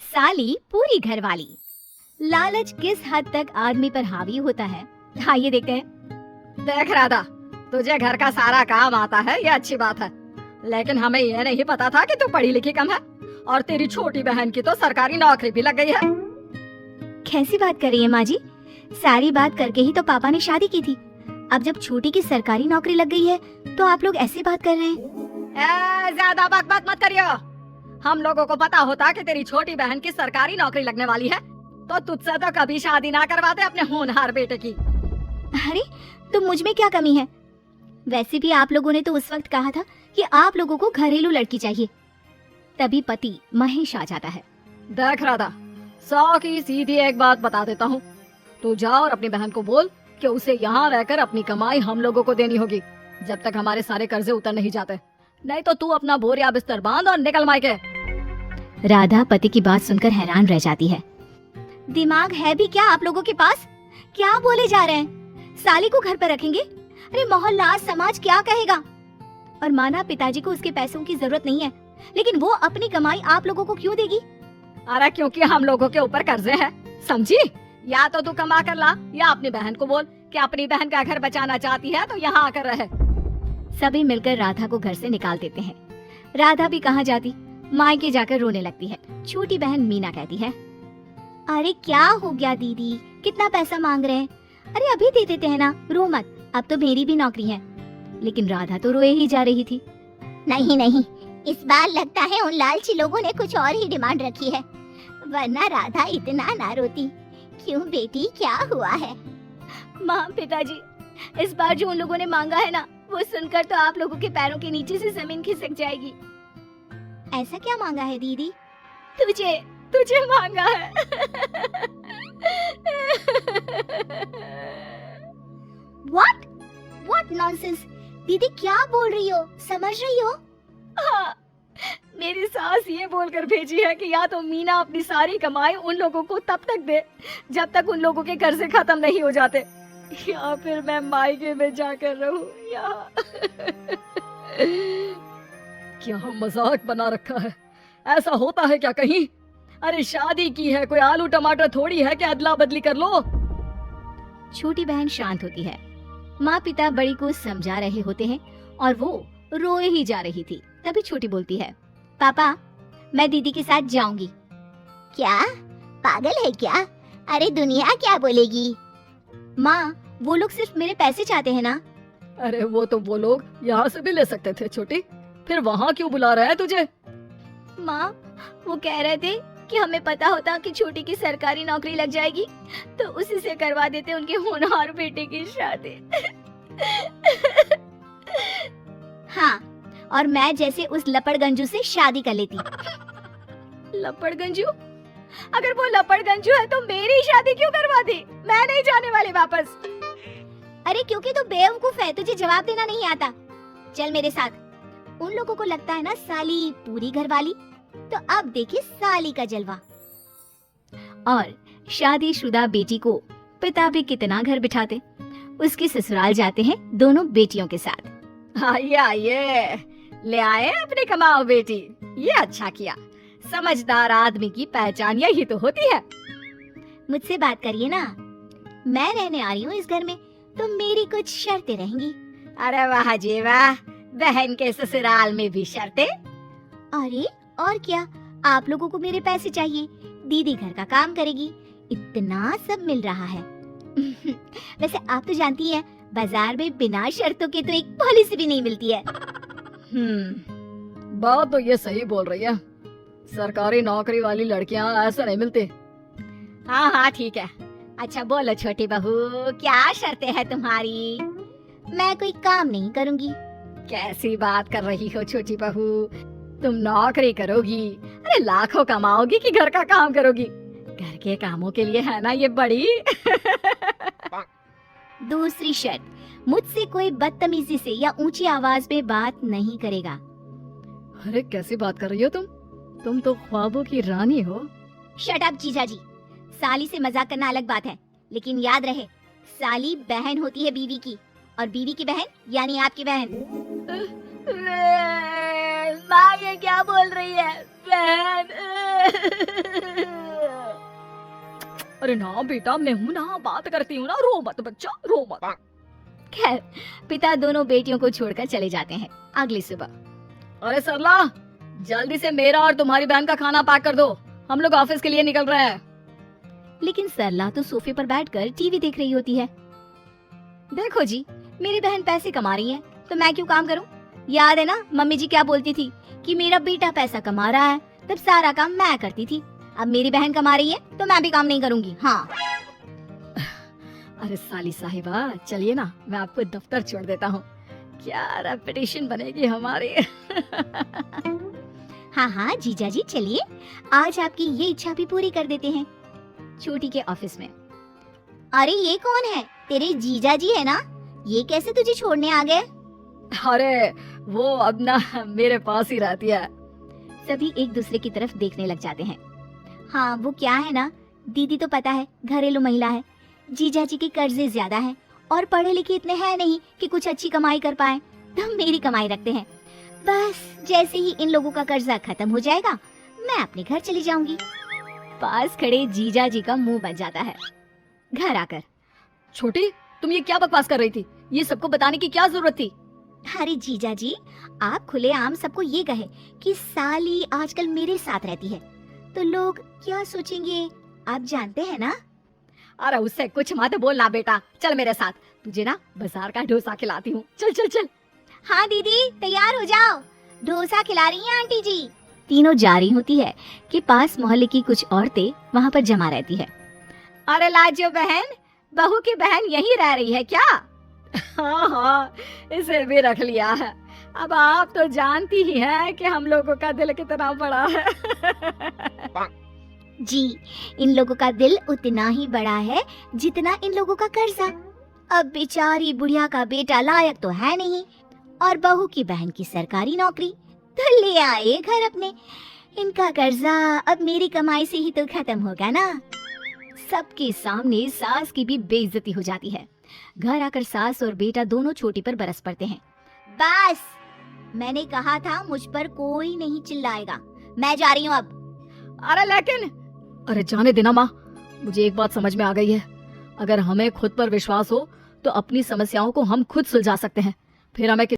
साली पूरी घरवाली। लालच किस हद तक आदमी पर हावी होता है, आइए देखते हैं। देख राधा, तुझे घर का सारा काम आता है, ये अच्छी बात है, लेकिन हमें ये नहीं पता था कि तू पढ़ी लिखी कम है और तेरी छोटी बहन की तो सरकारी नौकरी भी लग गई है। कैसी बात कर रही है माँ जी? सारी बात करके ही तो पापा ने शादी की थी। अब जब छोटी की सरकारी नौकरी लग गई है तो आप लोग ऐसी बात कर रहे हैं। ज्यादा बात मत करियो। हम लोगों को पता होता कि तेरी छोटी बहन की सरकारी नौकरी लगने वाली है तो तुझसे तो कभी शादी ना करवाते अपने होनहार बेटे की। अरे तो मुझ में क्या कमी है? वैसे भी आप लोगों ने तो उस वक्त कहा था कि आप लोगों को घरेलू लड़की चाहिए, तभी पति महेश आ जाता है। देख राधा, 100 की सीधी एक बात बता देता हूँ, तू जा और अपनी बहन को बोल कि उसे यहाँ रहकर अपनी कमाई हम लोगों को देनी होगी जब तक हमारे सारे कर्जे उतर नहीं जाते, नहीं तो तू अपना बोरिया बिस्तर बांध और निकल मायके। राधा पति की बात सुनकर हैरान रह जाती है। दिमाग है भी क्या आप लोगों के पास? क्या बोले जा रहे हैं? साली को घर पर रखेंगे? अरे मोहल्ला समाज क्या कहेगा? और माना पिताजी को उसके पैसों की जरूरत नहीं है, लेकिन वो अपनी कमाई आप लोगों को क्यों देगी? अरे क्योंकि हम लोगों के ऊपर कर्जे हैं, समझी? या तो तू कमा कर ला या अपनी बहन को बोल कि अपनी बहन का घर बचाना चाहती है तो यहाँ आकर रहे। सभी मिलकर राधा को घर से निकाल देते हैं। राधा भी कहाँ जाती, मायके जाकर रोने लगती है। छोटी बहन मीना कहती है, अरे क्या हो गया दीदी, कितना पैसा मांग रहे हैं? अरे अभी दे देते हैं ना, रो मत, अब तो मेरी भी नौकरी है। लेकिन राधा तो रोए ही जा रही थी। नहीं नहीं, इस बार लगता है उन लालची लोगों ने कुछ और ही डिमांड रखी है, वरना राधा इतना ना रोती। क्यों बेटी, क्या हुआ है? माँ पिताजी, इस बार जो उन लोगों ने मांगा है ना, वो सुनकर तो आप लोगों के पैरों के नीचे से जमीन खिसक जाएगी। ऐसा क्या मांगा है दीदी? तुझे मांगा है। What nonsense? दीदी क्या बोल रही हो, समझ रही हो? हाँ, मेरी सास ये बोलकर भेजी है कि या तो मीना अपनी सारी कमाई उन लोगों को तब तक दे जब तक उन लोगों के कर्जे खत्म नहीं हो जाते, या फिर मैं मायके में जाकर रहूं यहाँ। क्या मजाक बना रखा है? ऐसा होता है क्या कहीं? अरे शादी की है, कोई आलू टमाटर थोड़ी है कि अदला बदली कर लो। छोटी बहन शांत होती है। माँ पिता बड़ी को समझा रहे होते हैं और वो रोए ही जा रही थी। तभी छोटी बोलती है, पापा मैं दीदी के साथ जाऊंगी। क्या पागल है क्या? अरे दुनिया क्या बोलेगी? माँ वो लोग सिर्फ मेरे पैसे चाहते हैं ना। अरे वो तो वो लोग यहाँ से भी ले सकते थे छोटी, फिर वहाँ क्यों बुला रहे हैं तुझे? माँ वो कह रहे थे कि हमें पता होता कि छोटी की सरकारी नौकरी लग जाएगी तो उसी से करवा देते उनके होनहार बेटे की शादी। हाँ, और मैं जैसे उस लपड़गंजू से शादी कर लेती। लपड़गंजू? अगर वो लपड़गंजू है तो मेरी शादी क्यों करवा दी? मैं नहीं जाने वाली वापस। अरे क्योंकि तू बेवकूफ है, तुझे जवाब देना नहीं आता। चल मेरे साथ। उन लोगों को लगता है ना साली पूरी घरवाली, तो अब देखिए साली का जलवा। और शादीशुदा बेटी को पिता भी कितना घर बिठाते। उसके ससुराल जाते हैं दोनों बेटियों के साथ। आइए आइए, ले आए अपनी कमाओ बेटी, ये अच्छा किया। समझदार आदमी की पहचान यही तो होती है। मुझसे बात करिए ना, मैं रहने आ रही हूँ इस घर में, तो मेरी कुछ शर्तें रहेंगी। अरे वाह जी वाह, बहन के ससुराल में भी शर्तें? अरे और क्या, आप लोगों को मेरे पैसे चाहिए, दीदी घर का काम करेगी, इतना सब मिल रहा है। वैसे आप तो जानती हैं, बाजार में बिना शर्तों के तो एक पॉलिसी भी नहीं मिलती है। बात तो ये सही बोल रही है, सरकारी नौकरी वाली लड़कियां ऐसा नहीं मिलती। हाँ हाँ ठीक है। अच्छा बोलो छोटी बहू, क्या शर्तें हैं तुम्हारी? मैं कोई काम नहीं करूँगी। कैसी बात कर रही हो छोटी बहू, तुम नौकरी करोगी, अरे लाखों कमाओगी कि घर का काम करोगी? घर के कामों के लिए है ना ये बड़ी। दूसरी शर्त, मुझसे कोई बदतमीजी से या ऊंची आवाज में बात नहीं करेगा। अरे कैसी बात कर रही हो तुम तो ख्वाबों की रानी हो। शट अप जीजा जी, साली से मजाक करना अलग बात है, लेकिन याद रहे साली बहन होती है बीवी की, और बीवी की बहन यानी आपकी बहन। माँ ये क्या बोल रही है? बहन अरे ना बेटा, मैं हूं ना, बात करती हूँ ना, रो मत बच्चा, रो मत। खैर, पिता दोनों बेटियों को छोड़कर चले जाते हैं। अगली सुबह अरे सरला, जल्दी से मेरा और तुम्हारी बहन का खाना पैक कर दो, हम लोग ऑफिस के लिए निकल रहे हैं। लेकिन सरला तो सोफे पर बैठकर टीवी देख रही होती है। देखो जी, मेरी बहन पैसे कमा रही है तो मैं क्यों काम करूं? याद है ना मम्मी जी क्या बोलती थी कि मेरा बेटा पैसा कमा रहा है, तब सारा काम मैं करती थी। अब मेरी बहन कमा रही है तो मैं भी काम नहीं करूंगी। हाँ। अरे साली साहिबा, चलिए ना, मैं आपको दफ्तर छोड़ देता हूँ, क्या रेपुटेशन बनेगी हमारी। हाँ हाँ जीजा जी, चलिए आज आपकी ये इच्छा भी पूरी कर देते हैं। छोटी के ऑफिस में। अरे ये कौन है? तेरे जीजा जी है ना? ये कैसे तुझे छोड़ने आ गए? अरे वो अब ना मेरे पास ही रहती है। सभी एक दूसरे की तरफ देखने लग जाते हैं। हाँ वो क्या है ना, दीदी तो पता है घरेलू महिला है, जीजा जी के कर्जे ज्यादा हैं और पढ़े लिखे इतने हैं नहीं कि कुछ अच्छी कमाई कर पाए, तो मेरी कमाई रखते हैं। बस जैसे ही इन लोगों का कर्जा खत्म हो जाएगा मैं अपने घर चली जाऊंगी। पास खड़े जीजा जी का मुंह बन जाता है। घर आकर, छोटी, तुम ये क्या बकवास कर रही थी? ये सबको बताने की क्या जरूरत थी? अरे जीजा जी, आप खुलेआम सबको ये कहे कि साली आजकल मेरे साथ रहती है तो लोग क्या सोचेंगे आप जानते हैं ना। अरे उससे कुछ मत बोलना बेटा, चल मेरे साथ, तुझे ना बाजार का डोसा खिलाती हूँ, चल चल चल। हाँ दीदी तैयार हो जाओ, डोसा खिला रही हैं आंटी जी। तीनों जा रही होती है कि पास मोहल्ले की कुछ औरतें वहाँ पर जमा रहती है। अरे लाजो बहन, बहू की बहन यहीं रह रही है क्या? हाँ हाँ, इसे भी रख लिया है। अब आप तो जानती ही हैं कि हम लोगों का दिल कितना बड़ा है। जी, इन लोगों का दिल उतना ही बड़ा है जितना इन लोगों का कर्जा। अब बेचारी बुढ़िया का बेटा लायक तो है नहीं और बहू की बहन की सरकारी नौकरी, तो ले आए घर अपने। इनका कर्जा अब मेरी कमाई से ही तो खत्म होगा ना। सबके सामने सास की भी बेइज्जती हो जाती है। घर आकर सास और बेटा दोनों छोटी पर बरस पड़ते हैं। बस, मैंने कहा था मुझ पर कोई नहीं चिल्लाएगा, मैं जा रही हूँ अब। अरे लेकिन, अरे जाने देना माँ, मुझे एक बात समझ में आ गई है, अगर हमें खुद पर विश्वास हो तो अपनी समस्याओं को हम खुद सुलझा सकते हैं, फिर हमें